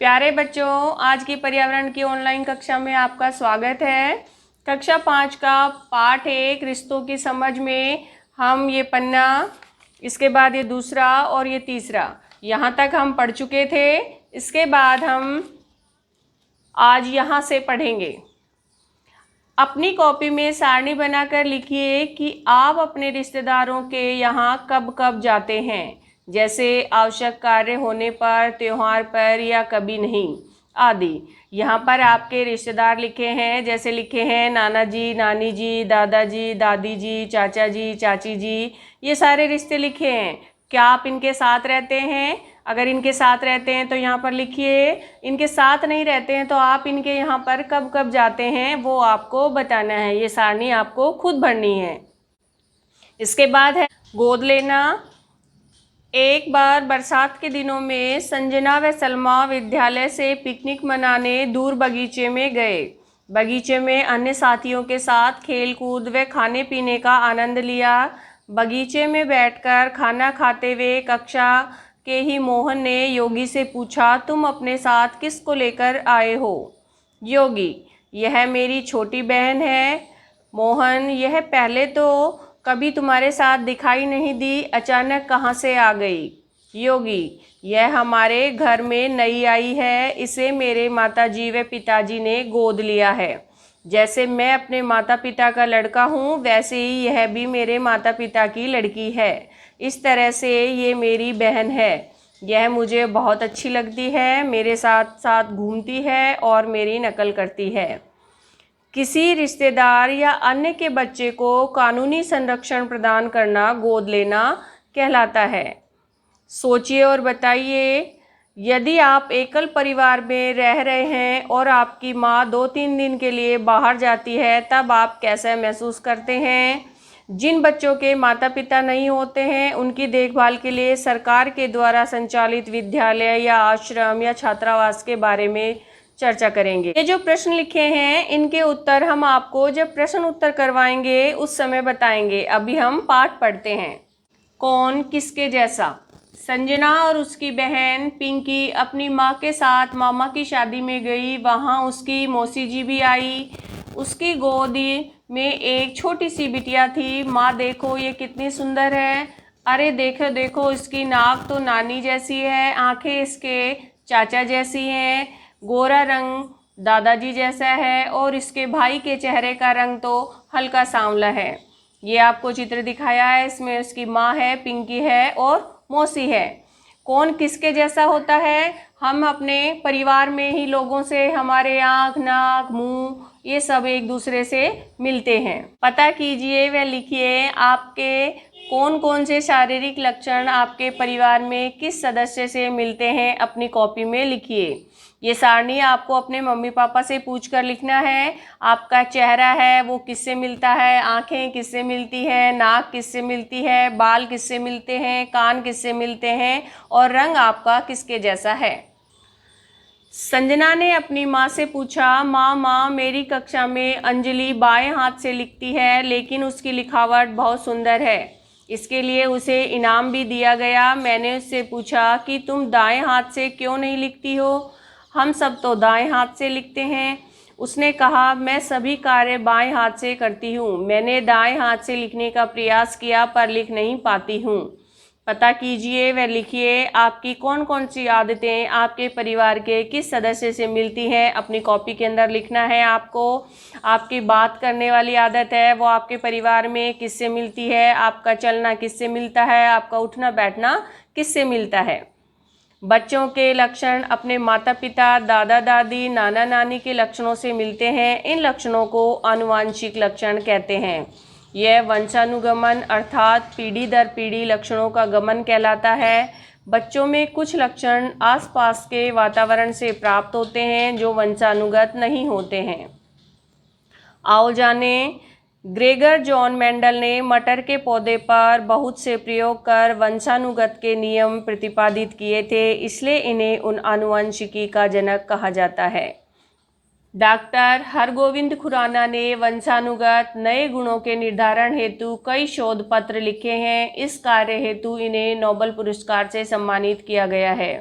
प्यारे बच्चों, आज की पर्यावरण की ऑनलाइन कक्षा में आपका स्वागत है। कक्षा 5 का पाठ 1 रिश्तों की समझ में हम ये पन्ना, इसके बाद ये दूसरा और ये तीसरा, यहाँ तक हम पढ़ चुके थे। इसके बाद हम आज यहाँ से पढ़ेंगे। अपनी कॉपी में सारणी बनाकर लिखिए कि आप अपने रिश्तेदारों के यहाँ कब कब जाते हैं, जैसे आवश्यक कार्य होने पर, त्योहार पर या कभी नहीं आदि। यहाँ पर आपके रिश्तेदार लिखे हैं, जैसे लिखे हैं नाना जी, नानी जी, दादाजी, दादी जी, चाचा जी, चाची जी। ये सारे रिश्ते लिखे हैं। क्या आप इनके साथ रहते हैं? अगर इनके साथ रहते हैं तो यहाँ पर लिखिए। इनके साथ नहीं रहते हैं तो आप इनके यहाँ पर कब कब जाते हैं वो आपको बताना है। ये सारणी आपको खुद भरनी है। इसके बाद है गोद लेना। एक बार बरसात के दिनों में संजना व सलमा विद्यालय से पिकनिक मनाने दूर बगीचे में गए। बगीचे में अन्य साथियों के साथ खेल कूद व खाने पीने का आनंद लिया। बगीचे में बैठकर खाना खाते हुए कक्षा के ही मोहन ने योगी से पूछा, तुम अपने साथ किसको लेकर आए हो? योगी, यह मेरी छोटी बहन है। मोहन, यह पहले तो कभी तुम्हारे साथ दिखाई नहीं दी, अचानक कहाँ से आ गई? योगी, यह हमारे घर में नई आई है, इसे मेरे माताजी व पिताजी ने गोद लिया है। जैसे मैं अपने माता पिता का लड़का हूँ, वैसे ही यह भी मेरे माता पिता की लड़की है। इस तरह से ये मेरी बहन है। यह मुझे बहुत अच्छी लगती है, मेरे साथ साथ घूमती है और मेरी नकल करती है। किसी रिश्तेदार या अन्य के बच्चे को कानूनी संरक्षण प्रदान करना गोद लेना कहलाता है। सोचिए और बताइए, यदि आप एकल परिवार में रह रहे हैं और आपकी माँ 2-3 दिन के लिए बाहर जाती है, तब आप कैसा महसूस करते हैं? जिन बच्चों के माता पिता नहीं होते हैं, उनकी देखभाल के लिए सरकार के द्वारा संचालित विद्यालय या आश्रम या छात्रावास के बारे में चर्चा करेंगे। ये जो प्रश्न लिखे हैं, इनके उत्तर हम आपको जब प्रश्न उत्तर करवाएंगे उस समय बताएंगे। अभी हम पाठ पढ़ते हैं। कौन किसके जैसा? संजना और उसकी बहन पिंकी अपनी माँ के साथ मामा की शादी में गई। वहाँ उसकी मौसी जी भी आई। उसकी गोदी में एक छोटी सी बिटिया थी। माँ, देखो ये कितनी सुंदर है। अरे देखो देखो, इसकी नाक तो नानी जैसी है, आंखें इसके चाचा जैसी हैं, गोरा रंग दादाजी जैसा है और इसके भाई के चेहरे का रंग तो हल्का सांवला है। ये आपको चित्र दिखाया है, इसमें उसकी माँ है, पिंकी है और मौसी है। कौन किसके जैसा होता है? हम अपने परिवार में ही लोगों से हमारे आँख, नाक, मुंह ये सब एक दूसरे से मिलते हैं। पता कीजिए व लिखिए आपके कौन कौन से शारीरिक लक्षण आपके परिवार में किस सदस्य से मिलते हैं। अपनी कॉपी में लिखिए। ये सारणी आपको अपने मम्मी पापा से पूछकर लिखना है। आपका चेहरा है वो किससे मिलता है, आंखें किससे मिलती हैं, नाक किससे मिलती है, बाल किससे मिलते हैं, कान किससे मिलते हैं और रंग आपका किसके जैसा है। संजना ने अपनी माँ से पूछा, माँ, मेरी कक्षा में अंजलि बाएं हाथ से लिखती है, लेकिन उसकी लिखावट बहुत सुंदर है। इसके लिए उसे इनाम भी दिया गया। मैंने उससे पूछा कि तुम दाएं हाथ से क्यों नहीं लिखती हो? हम सब तो दाएं हाथ से लिखते हैं। उसने कहा, मैं सभी कार्य बाएं हाथ से करती हूँ। मैंने दाएं हाथ से लिखने का प्रयास किया पर लिख नहीं पाती हूँ। पता कीजिए व लिखिए आपकी कौन कौन सी आदतें आपके परिवार के किस सदस्य से मिलती हैं। अपनी कॉपी के अंदर लिखना है आपको। आपकी बात करने वाली आदत है वो आपके परिवार में किससे मिलती है, आपका चलना किससे मिलता है, आपका उठना बैठना किससे मिलता है। बच्चों के लक्षण अपने माता पिता, दादा दादी, नाना नानी के लक्षणों से मिलते हैं। इन लक्षणों को आनुवांशिक लक्षण कहते हैं। यह वंशानुगमन अर्थात पीढ़ी दर पीढ़ी लक्षणों का गमन कहलाता है। बच्चों में कुछ लक्षण आसपास के वातावरण से प्राप्त होते हैं जो वंशानुगत नहीं होते हैं। आओ जाने। ग्रेगर जॉन मेंडल ने मटर के पौधे पर बहुत से प्रयोग कर वंशानुगत के नियम प्रतिपादित किए थे, इसलिए इन्हें उन आनुवंशिकी का जनक कहा जाता है। डॉक्टर हरगोविंद खुराना ने वंशानुगत नए गुणों के निर्धारण हेतु कई शोध पत्र लिखे हैं। इस कार्य हेतु इन्हें नोबेल पुरस्कार से सम्मानित किया गया है।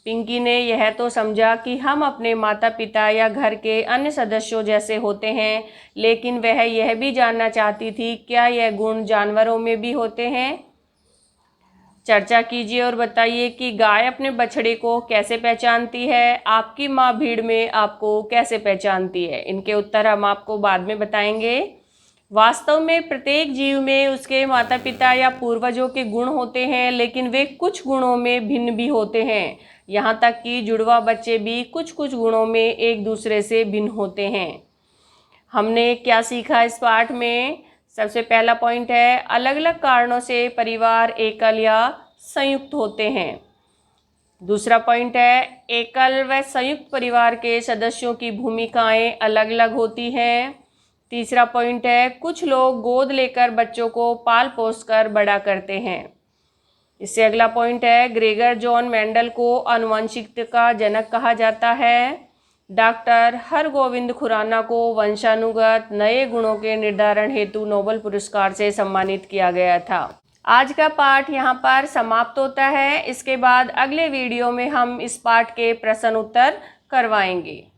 पिंकी ने यह तो समझा कि हम अपने माता पिता या घर के अन्य सदस्यों जैसे होते हैं, लेकिन वह यह भी जानना चाहती थी क्या यह गुण जानवरों में भी होते हैं। चर्चा कीजिए और बताइए कि गाय अपने बछड़े को कैसे पहचानती है। आपकी माँ भीड़ में आपको कैसे पहचानती है। इनके उत्तर हम आपको बाद में बताएंगे। वास्तव में प्रत्येक जीव में उसके माता पिता या पूर्वजों के गुण होते हैं, लेकिन वे कुछ गुणों में भिन्न भी होते हैं। यहाँ तक कि जुड़वा बच्चे भी कुछ कुछ गुणों में एक दूसरे से भिन्न होते हैं। हमने क्या सीखा इस पाठ में। सबसे पहला पॉइंट है, अलग अलग कारणों से परिवार एकल या संयुक्त होते हैं। दूसरा पॉइंट है, एकल व संयुक्त परिवार के सदस्यों की भूमिकाएं अलग अलग होती हैं। तीसरा पॉइंट है, कुछ लोग गोद लेकर बच्चों को पाल पोस कर बड़ा करते हैं। इससे अगला पॉइंट है, ग्रेगर जॉन मेंडल को आनुवंशिकता का जनक कहा जाता है। डॉक्टर हरगोविंद खुराना को वंशानुगत नए गुणों के निर्धारण हेतु नोबेल पुरस्कार से सम्मानित किया गया था। आज का पाठ यहाँ पर समाप्त होता है। इसके बाद अगले वीडियो में हम इस पाठ के प्रश्न उत्तर करवाएंगे।